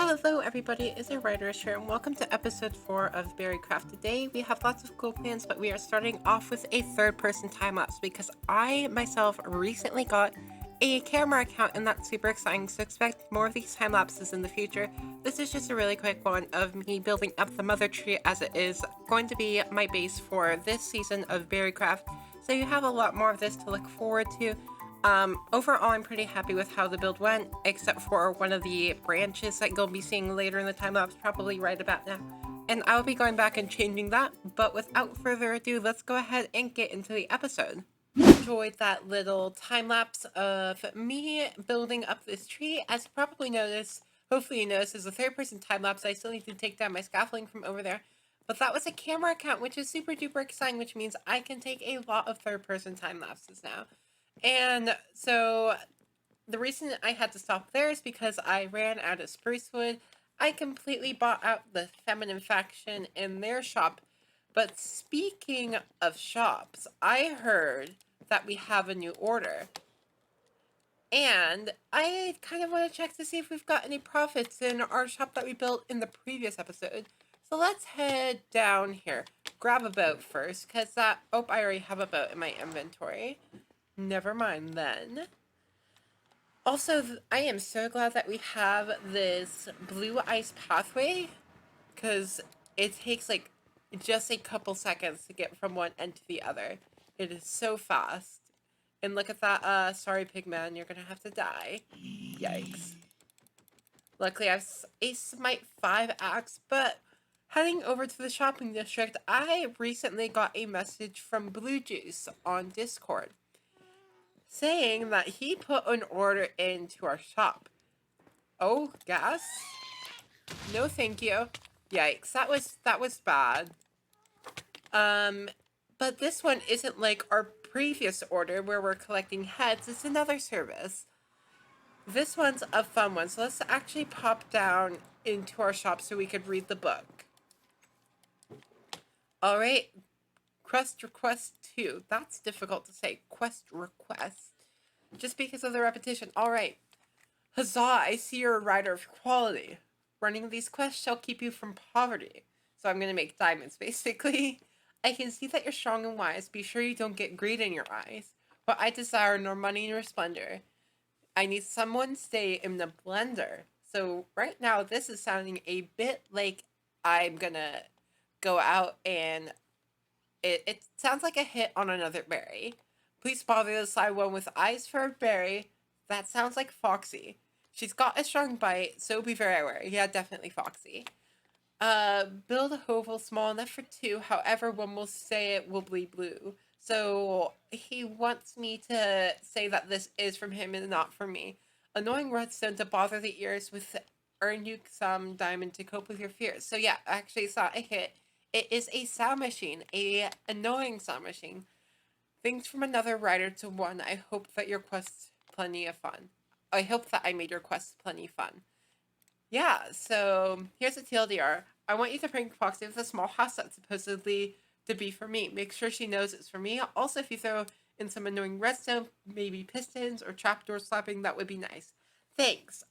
Hello everybody, it's awriterish here and welcome to episode 4 of BerryCraft. Today we have lots of cool plans, but we are starting off with a third-person time-lapse because I myself recently got a camera account and that's super exciting, so expect more of these time-lapses in the future. This is just a really quick one of me building up the mother tree as it is going to be my base for this season of BerryCraft, so you have a lot more of this to look forward to. Overall, I'm pretty happy with how the build went, except for one of the branches that you'll be seeing later in the time-lapse, probably right about now. And I'll be going back and changing that, but without further ado, let's go ahead and get into the episode. Enjoyed that little time-lapse of me building up this tree. As you probably noticed, hopefully you noticed, is a third-person time-lapse. I still need to take down my scaffolding from over there. But that was a camera account, which is super duper exciting, which means I can take a lot of third-person time-lapses now. And so the reason I had to stop there is because I ran out of spruce wood. I completely bought out the feminine faction in their shop. But speaking of shops, I heard that we have a new order. And I kind of want to check to see if we've got any profits in our shop that we built in the previous episode. So let's head down here. Grab a boat first, because I already have a boat in my inventory. Never mind then. Also, I am so glad that we have this blue ice pathway, because it takes like just a couple seconds to get from one end to the other. It is so fast. And look at that, sorry pigman, you're gonna have to die. Yikes. Luckily I have a Smite 5 axe, but heading over to the shopping district, I recently got a message from Blue Juice on Discord, saying that he put an order into our shop. Oh, gas? No, thank you. Yikes, that was bad. But this one isn't like our previous order where we're collecting heads. It's another service. This one's a fun one, so let's actually pop down into our shop so we could read the book. Alright, quest request 2. That's difficult to say. Quest request. Just because of the repetition. Alright. Huzzah, I see you're a rider of quality. Running these quests shall keep you from poverty. So I'm going to make diamonds, basically. I can see that you're strong and wise. Be sure you don't get greed in your eyes. But I desire nor money nor splendor. I need someone stay in the blender. So right now, this is sounding a bit like I'm going to go out and... It sounds like a hit on another berry. Please bother the sly one with eyes for a berry. That sounds like Foxy. She's got a strong bite, so be very aware. Yeah, definitely Foxy. Build a hovel small enough for 2. However, one will say it will bleed blue. So he wants me to say that this is from him and not from me. Annoying redstone to bother the ears with earn you some diamond to cope with your fears. So yeah, actually it's not a hit. It is a sound machine, a annoying sound machine. Things from another writer to one. I hope that your quest's plenty of fun. I hope that I made your quest plenty fun. Yeah, so here's a TLDR. I want you to prank Foxy with a small house that's supposedly to be for me. Make sure she knows it's for me. Also, if you throw in some annoying redstone, maybe pistons or trapdoor slapping, that would be nice. Thanks.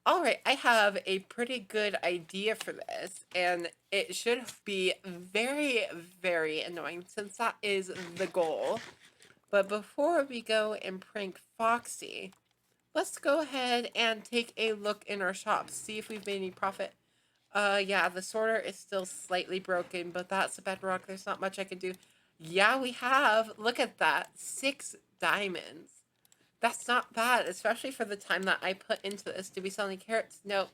Alright, I have a pretty good idea for this, and it should be very, very annoying since that is the goal. But before we go and prank Foxy, let's go ahead and take a look in our shop, see if we've made any profit. Yeah, the sorter is still slightly broken, but that's a bedrock. There's not much I can do. Yeah, we have. Look at that. 6 diamonds. That's not bad, especially for the time that I put into this. Do we sell any carrots? No.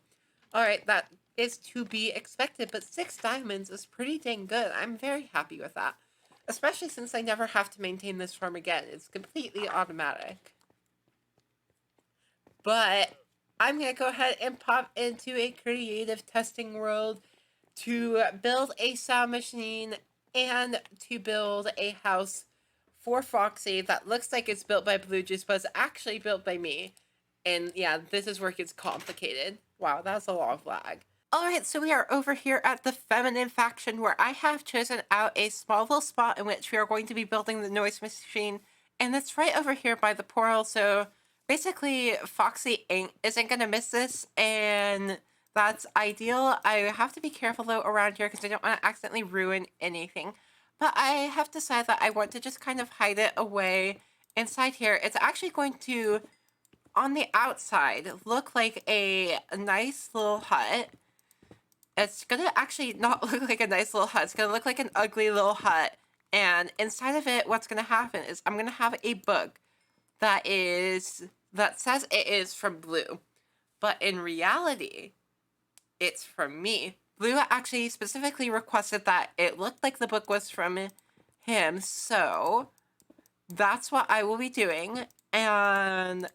Alright, that is to be expected, but 6 diamonds is pretty dang good. I'm very happy with that. Especially since I never have to maintain this farm again. It's completely automatic. But I'm going to go ahead and pop into a creative testing world to build a sound machine and to build a house for Foxy that looks like it's built by Blue Juice, but it's actually built by me. And yeah, this is where it gets complicated. Wow, that's a lot of lag. Alright, so we are over here at the feminine faction where I have chosen out a small little spot in which we are going to be building the noise machine. And it's right over here by the portal, so basically Foxy isn't going to miss this, and That's ideal. I have to be careful though around here because I don't want to accidentally ruin anything. But I have decided that I want to just kind of hide it away inside here. It's actually going to, on the outside, look like a nice little hut. It's gonna actually not look like a nice little hut. It's gonna look like an ugly little hut. And inside of it, what's gonna happen is I'm gonna have a book that says it is from Blue. But in reality, it's from me. Blue actually specifically requested that it looked like the book was from him, so that's what I will be doing. And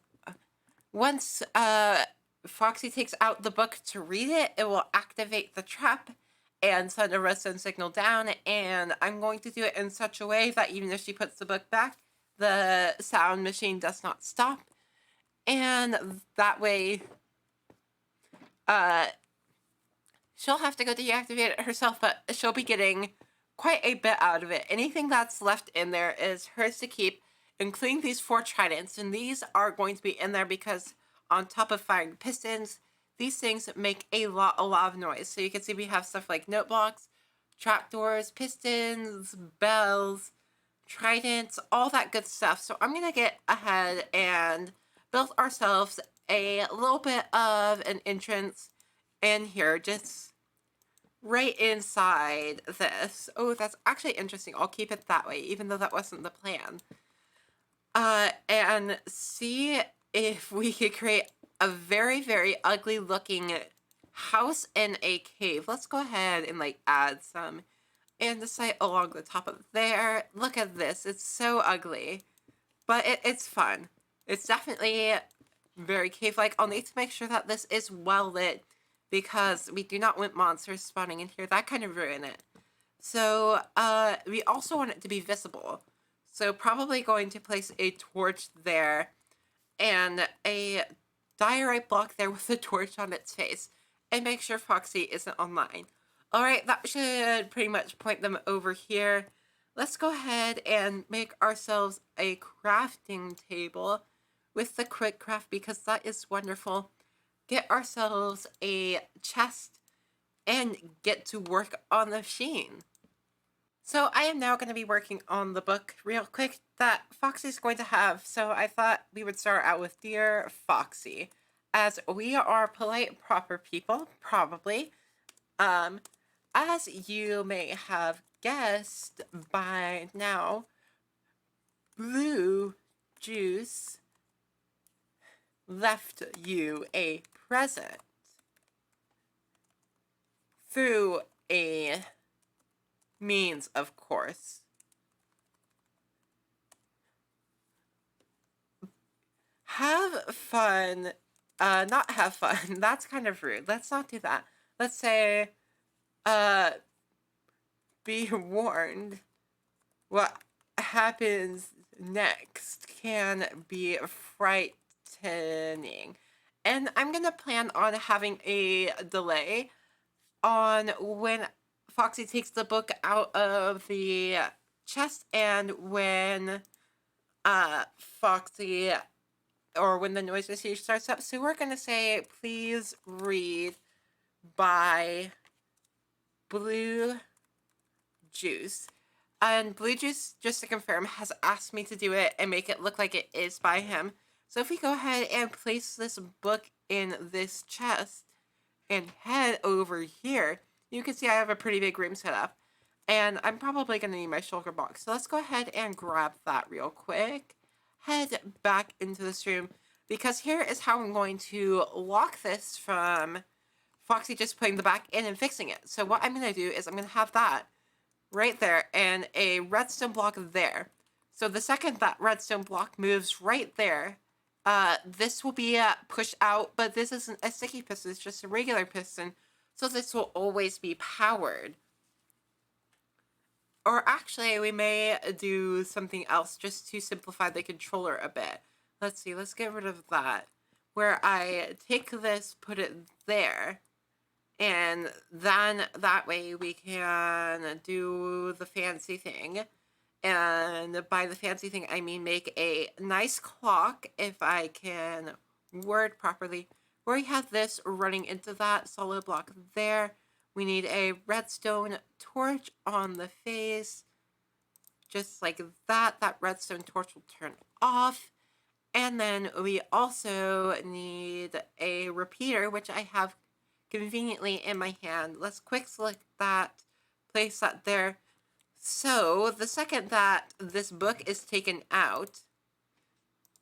once Foxy takes out the book to read it, it will activate the trap and send a redstone signal down, and I'm going to do it in such a way that even if she puts the book back, the sound machine does not stop. And that way, she'll have to go deactivate it herself, but she'll be getting quite a bit out of it. Anything that's left in there is hers to keep, including these 4 tridents, and these are going to be in there because on top of firing pistons, these things make a lot of noise. So you can see we have stuff like note blocks, trapdoors, pistons, bells, tridents, all that good stuff. So I'm gonna get ahead and build ourselves a little bit of an entrance in here, just right inside this. Oh, that's actually interesting. I'll keep it that way, even though that wasn't the plan. And see if we could create a very ugly looking house in a cave. Let's go ahead and like add some andesite along the top of there. Look at this. It's so ugly, but it's fun. It's definitely very cave-like. I'll need to make sure that this is well lit because we do not want monsters spawning in here. That kind of ruin it. So we also want it to be visible. So probably going to place a torch there and a diorite block there with a torch on its face and make sure Foxy isn't online. Alright, that should pretty much point them over here. Let's go ahead and make ourselves a crafting table with the quick craft because that is wonderful. Get ourselves a chest and get to work on the machine. So I am now going to be working on the book real quick that Foxy's going to have. So I thought we would start out with Dear Foxy, as we are polite, proper people, probably. As you may have guessed by now, Blue Juice left you a present through a means, of course. Have fun. Not have fun. That's kind of rude. Let's not do that. Let's say, be warned. What happens next can be frightening. And I'm gonna plan on having a delay on when Foxy takes the book out of the chest and when Foxy, or when the noise machine starts up. So we're gonna say, please read by Blue Juice. And Blue Juice, just to confirm, has asked me to do it and make it look like it is by him. So if we go ahead and place this book in this chest and head over here, you can see I have a pretty big room set up. And I'm probably going to need my shulker box. So let's go ahead and grab that real quick. Head back into this room, because here is how I'm going to lock this from Foxy just putting the back in and fixing it. So what I'm going to do is I'm going to have that right there and a redstone block there. So the second that redstone block moves right there, this will be pushed out, but this isn't a sticky piston, it's just a regular piston. So this will always be powered. Or actually, we may do something else just to simplify the controller a bit. Let's see, let's get rid of that. Where I take this, put it there, and then that way we can do the fancy thing. And by the fancy thing, I mean make a nice clock, if I can word properly, where we have this running into that solid block there. We need a redstone torch on the face, just like that. That redstone torch will turn off. And then we also need a repeater, which I have conveniently in my hand. Let's quick select that, place that there. So the second that this book is taken out,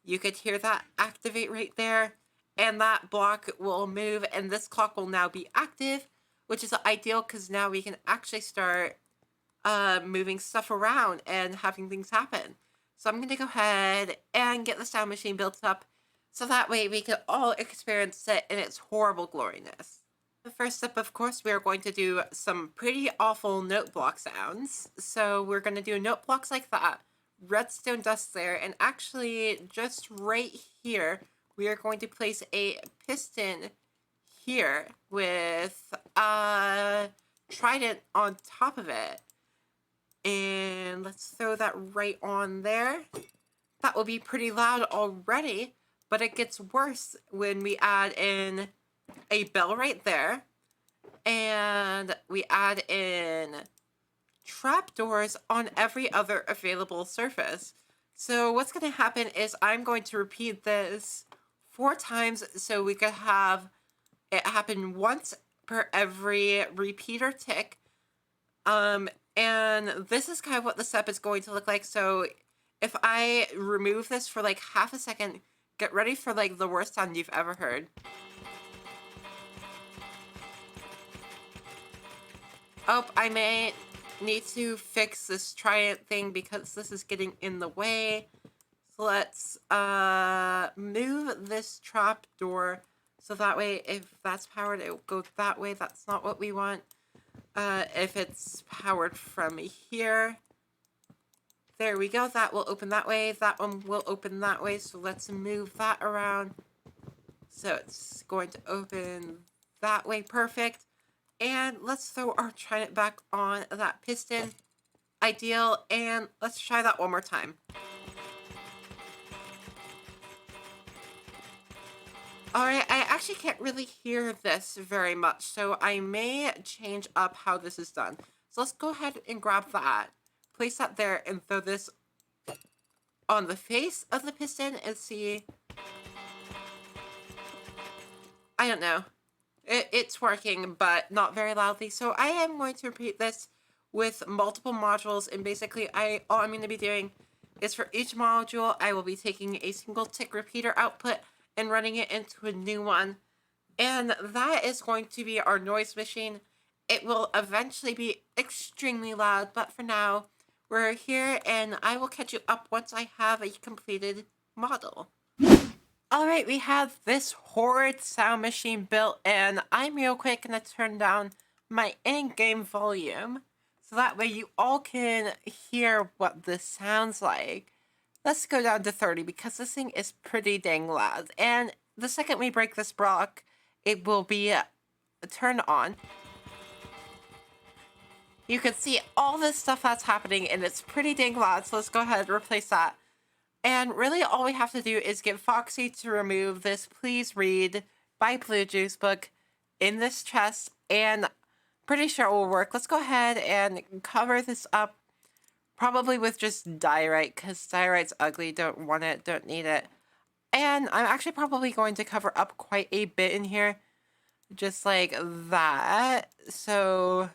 you could hear that activate right there, and that block will move, and this clock will now be active, which is ideal because now we can actually start moving stuff around and having things happen. So I'm going to go ahead and get the sound machine built up so that way we can all experience it in its horrible gloriness. The first step, of course, we are going to do some pretty awful note block sounds. So we're going to do note blocks like that, redstone dust there, and actually just right here, we are going to place a piston here with a trident on top of it. And let's throw that right on there. That will be pretty loud already, but it gets worse when we add in a bell right there. And we add in trapdoors on every other available surface. So what's going to happen is I'm going to repeat this 4 times so we could have it happen once per every repeater tick. And this is kind of what the step is going to look like. So if I remove this for like half a second, get ready for like the worst sound you've ever heard. Oh, I may need to fix this trident thing because this is getting in the way. So let's move this trap door so that way if that's powered, it will go that way. That's not what we want. If it's powered from here, there we go. That will open that way. That one will open that way. So let's move that around. So it's going to open that way. Perfect. And let's throw our trident back on that piston. Ideal. And let's try that one more time. Alright, I actually can't really hear this very much, so I may change up how this is done. So let's go ahead and grab that, place that there, and throw this on the face of the piston and see. I don't know. It's working, but not very loudly. So I am going to repeat this with multiple modules, and basically all I'm going to be doing is for each module, I will be taking a single tick repeater output and running it into a new one. And that is going to be our noise machine. It will eventually be extremely loud, but for now, we're here and I will catch you up once I have a completed model. Alright, we have this horrid sound machine built, and I'm real quick gonna turn down my in-game volume so that way you all can hear what this sounds like. Let's go down to 30 because this thing is pretty dang loud. And the second we break this block, it will be turned on. You can see all this stuff that's happening and it's pretty dang loud. So let's go ahead and replace that. And really all we have to do is get Foxy to remove this Please Read by Blue Juice book in this chest. And pretty sure it will work. Let's go ahead and cover this up. Probably with just diorite, because diorite's ugly, don't want it, don't need it. And I'm actually probably going to cover up quite a bit in here. Just like that. So,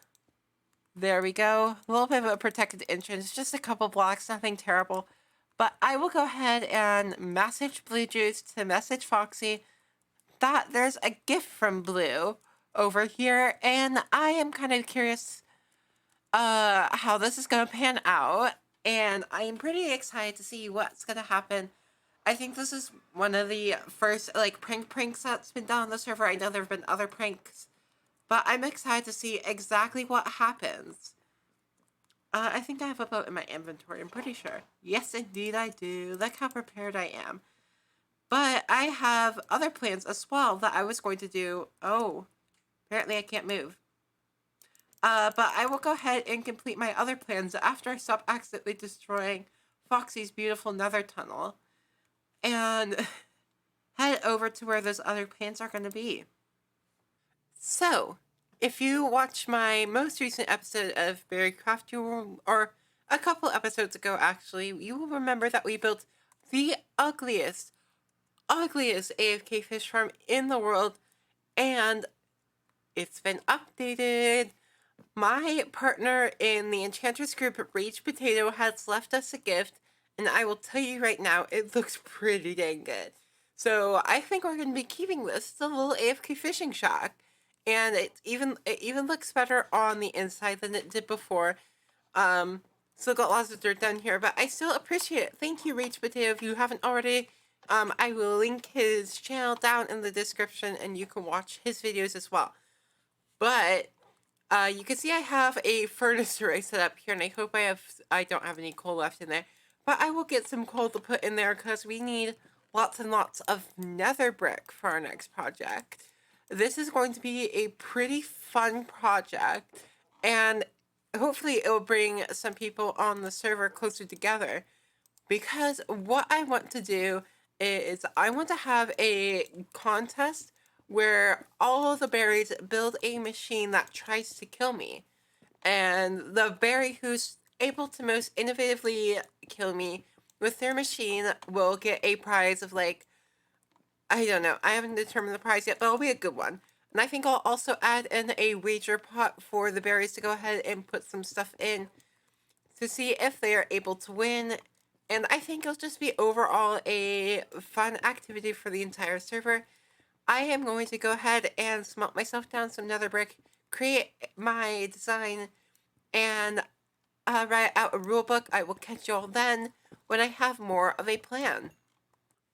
there we go. A little bit of a protected entrance, just a couple blocks, nothing terrible. But I will go ahead and message Blue Juice to message Foxy that there's a gift from Blue over here. And I am kind of curious how this is gonna pan out, and I'm pretty excited to see what's gonna happen. I think this is one of the first like pranks that's been done on the server. I know there have been other pranks, but I'm excited to see exactly what happens. I think I have a boat in my inventory, I'm pretty sure. Yes, indeed I do. Look how prepared I am. But I have other plans as well that I was going to do. Oh, apparently I can't move. But I will go ahead and complete my other plans after I stop accidentally destroying Foxy's beautiful nether tunnel. And head over to where those other plants are going to be. So, if you watch my most recent episode of BerryCraft, or a couple episodes ago actually, you will remember that we built the ugliest AFK fish farm in the world, and it's been updated. My partner in the Enchantress group, Rage Potato, has left us a gift, and I will tell you right now, it looks pretty dang good. So I think we're going to be keeping this. It's a little AFK fishing shack, and it even looks better on the inside than it did before. Still got lots of dirt down here, but I still appreciate it. Thank you, Rage Potato. If you haven't already, I will link his channel down in the description, and you can watch his videos as well. But you can see I have a furnace array set up here, and I don't have any coal left in there. But I will get some coal to put in there because we need lots and lots of nether brick for our next project. This is going to be a pretty fun project, and hopefully it will bring some people on the server closer together, because what I want to do is I want to have a contest where all the berries build a machine that tries to kill me. And the berry who's able to most innovatively kill me with their machine will get a prize of, like, I don't know, I haven't determined the prize yet, but it'll be a good one. And I think I'll also add in a wager pot for the berries to go ahead and put some stuff in to see if they are able to win. And I think it'll just be overall a fun activity for the entire server. I am going to go ahead and smelt myself down some nether brick, create my design, and write out a rule book. I will catch you all then when I have more of a plan.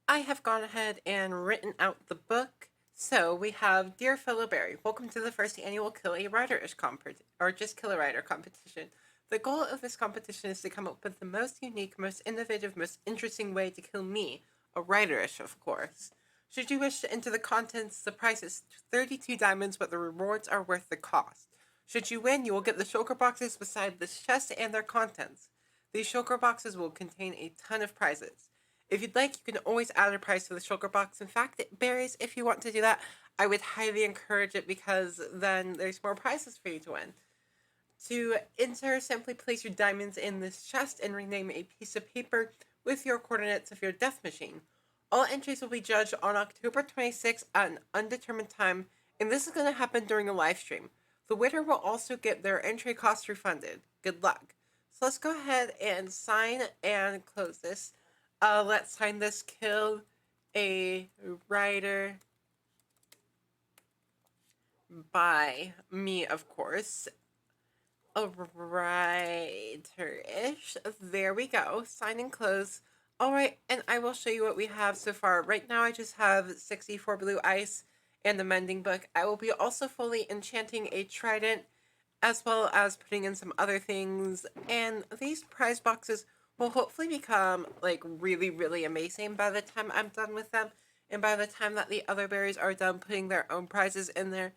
I have gone ahead and written out the book. So we have, Dear Fellow Berry, welcome to the first annual Kill a Writerish or just Kill a Writer competition. The goal of this competition is to come up with the most unique, most innovative, most interesting way to kill me, a writerish, of course. Should you wish to enter the contents, the price is 32 diamonds, but the rewards are worth the cost. Should you win, you will get the shulker boxes beside this chest and their contents. These shulker boxes will contain a ton of prizes. If you'd like, you can always add a prize to the shulker box. In fact, berries, if you want to do that, I would highly encourage it, because then there's more prizes for you to win. To enter, simply place your diamonds in this chest and rename a piece of paper with your coordinates of your death machine. All entries will be judged on October 26th at an undetermined time, and this is going to happen during a live stream. The winner will also get their entry costs refunded. Good luck. So let's go ahead and sign and close this. Let's sign this Kill a Writer by me, of course. Awriterish. There we go. Sign and close. Alright, and I will show you what we have so far. Right now I just have 64 blue ice and the mending book. I will be also fully enchanting a trident, as well as putting in some other things. And these prize boxes will hopefully become, like, really, really amazing by the time I'm done with them, and by the time that the other berries are done putting their own prizes in there.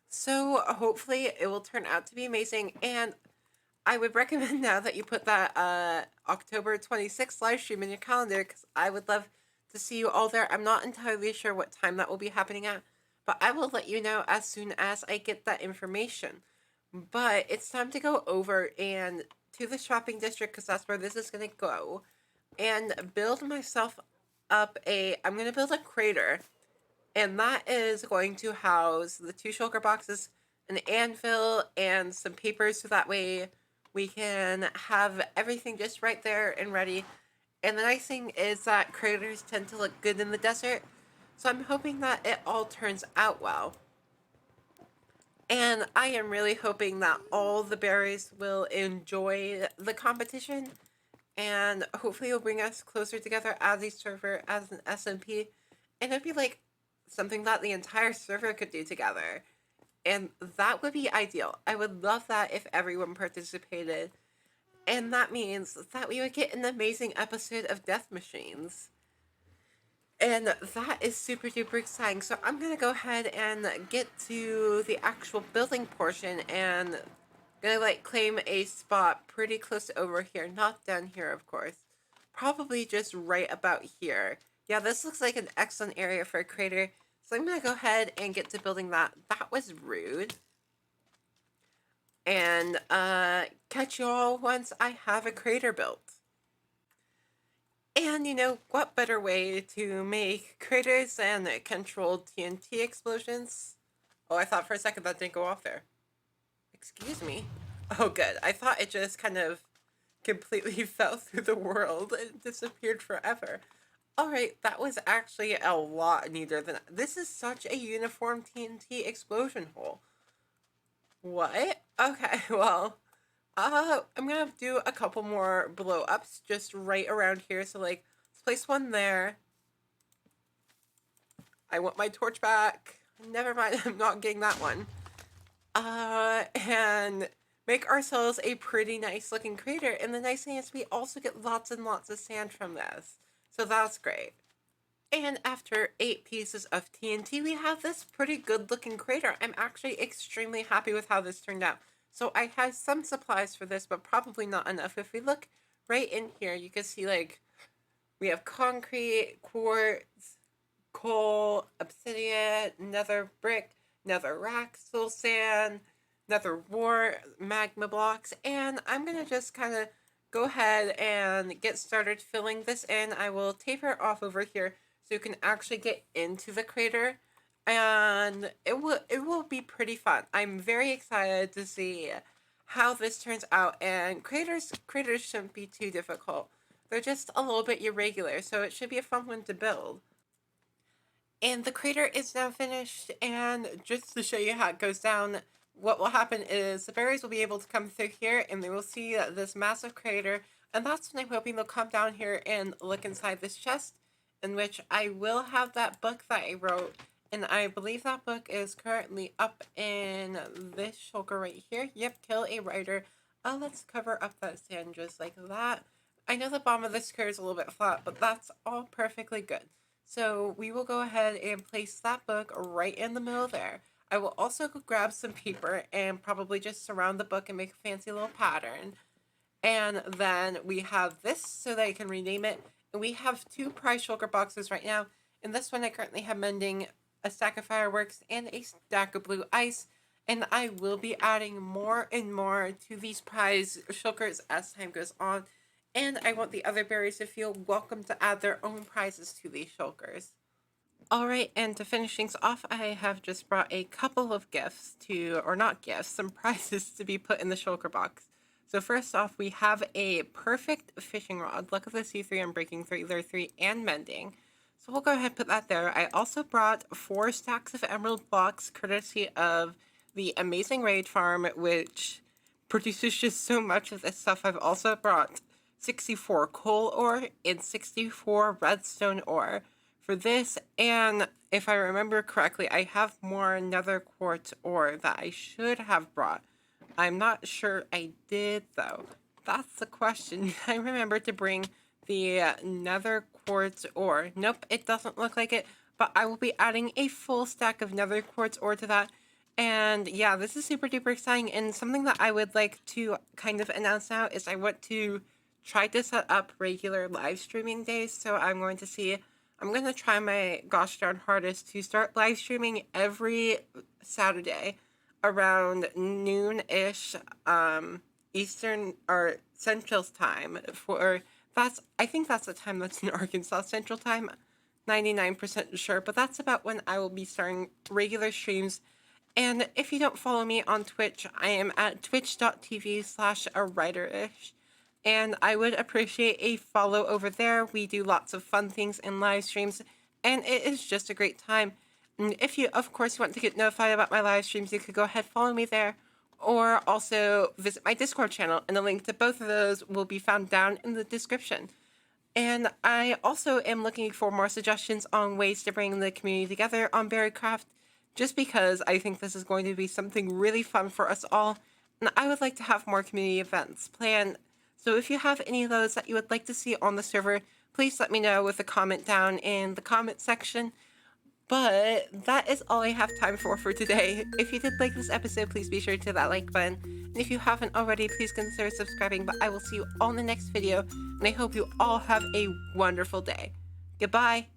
So hopefully it will turn out to be amazing, and I would recommend now that you put that October 26th live stream in your calendar, because I would love to see you all there. I'm not entirely sure what time that will be happening at, but I will let you know as soon as I get that information. But it's time to go over and to the shopping district, because that's where this is going to go, and build myself up I'm going to build a crater, and that is going to house the 2 shulker boxes, an anvil, and some papers, so that way we can have everything just right there and ready. And the nice thing is that craters tend to look good in the desert, so I'm hoping that it all turns out well. And I am really hoping that all the berries will enjoy the competition, and hopefully it'll bring us closer together as a server, as an SMP, and it'd be like something that the entire server could do together. And that would be ideal. I would love that if everyone participated. And that means that we would get an amazing episode of Death Machines. And that is super duper exciting. So I'm going to go ahead and get to the actual building portion, and gonna, like, claim a spot pretty close to over here. Not down here, of course. Probably just right about here. Yeah, this looks like an excellent area for a crater. So I'm going to go ahead and get to building that. That was rude. And catch you all once I have a crater built. And you know, what better way to make craters than controlled TNT explosions? Oh, I thought for a second that didn't go off there. Excuse me. Oh, good. I thought it just kind of completely fell through the world and disappeared forever. Alright, that was actually a lot neater than... This is such a uniform TNT explosion hole. What? Okay, well... I'm gonna do a couple more blow-ups just right around here. So, like, let's place one there. I want my torch back. Never mind, I'm not getting that one. And make ourselves a pretty nice looking crater. And the nice thing is we also get lots and lots of sand from this. So that's great. And after 8 pieces of TNT, we have this pretty good looking crater. I'm actually extremely happy with how this turned out. So I have some supplies for this, but probably not enough. If we look right in here, you can see, like, we have concrete, quartz, coal, obsidian, nether brick, nether rack, soul sand, nether wart, magma blocks, and I'm gonna just kind of go ahead and get started filling this in. I will taper off over here so you can actually get into the crater, and it will be pretty fun. I'm very excited to see how this turns out, and craters shouldn't be too difficult. They're just a little bit irregular, so it should be a fun one to build. And the crater is now finished, and just to show you how it goes down, what will happen is the berries will be able to come through here, and they will see this massive crater, and that's when I'm hoping they'll come down here and look inside this chest, in which I will have that book that I wrote, and I believe that book is currently up in this shulker right here. Yep, Kill a Writer. Let's cover up that sand just like that. I know the bottom of this crater is a little bit flat, but that's all perfectly good. So we will go ahead and place that book right in the middle there. I will also go grab some paper and probably just surround the book and make a fancy little pattern. And then we have this so that I can rename it. And we have 2 prize shulker boxes right now. In this one I currently have mending, a stack of fireworks, and a stack of blue ice. And I will be adding more and more to these prize shulkers as time goes on. And I want the other berries to feel welcome to add their own prizes to these shulkers. Alright, and to finish things off, I have just brought a couple of gifts to, or not gifts, some prizes to be put in the shulker box. So first off, we have a perfect fishing rod. Luck of the C3 and breaking 3, there 3, and mending. So we'll go ahead and put that there. I also brought 4 stacks of emerald blocks, courtesy of the amazing raid farm, which produces just so much of this stuff. I've also brought 64 coal ore and 64 redstone ore for this, and if I remember correctly, I have more nether quartz ore that I should have brought. I'm not sure I did, though. That's the question. I remember to bring the nether quartz ore. Nope, it doesn't look like it, but I will be adding a full stack of nether quartz ore to that. And yeah, this is super duper exciting, and something that I would like to kind of announce now is I want to try to set up regular live streaming days. So I'm going to try my gosh darn hardest to start live streaming every Saturday around noon-ish Eastern or Central time. I think that's the time that's in Arkansas Central time. 99% sure, but that's about when I will be starting regular streams. And if you don't follow me on Twitch, I am at twitch.tv/awriterish. And I would appreciate a follow over there. We do lots of fun things in live streams, and it is just a great time. And if you, of course, want to get notified about my live streams, you could go ahead and follow me there, or also visit my Discord channel, and the link to both of those will be found down in the description. And I also am looking for more suggestions on ways to bring the community together on BerryCraft, just because I think this is going to be something really fun for us all, and I would like to have more community events planned. So if you have any of those that you would like to see on the server, please let me know with a comment down in the comment section. But that is all I have time for today. If you did like this episode, please be sure to hit that like button. And if you haven't already, please consider subscribing. But I will see you all in the next video, and I hope you all have a wonderful day. Goodbye.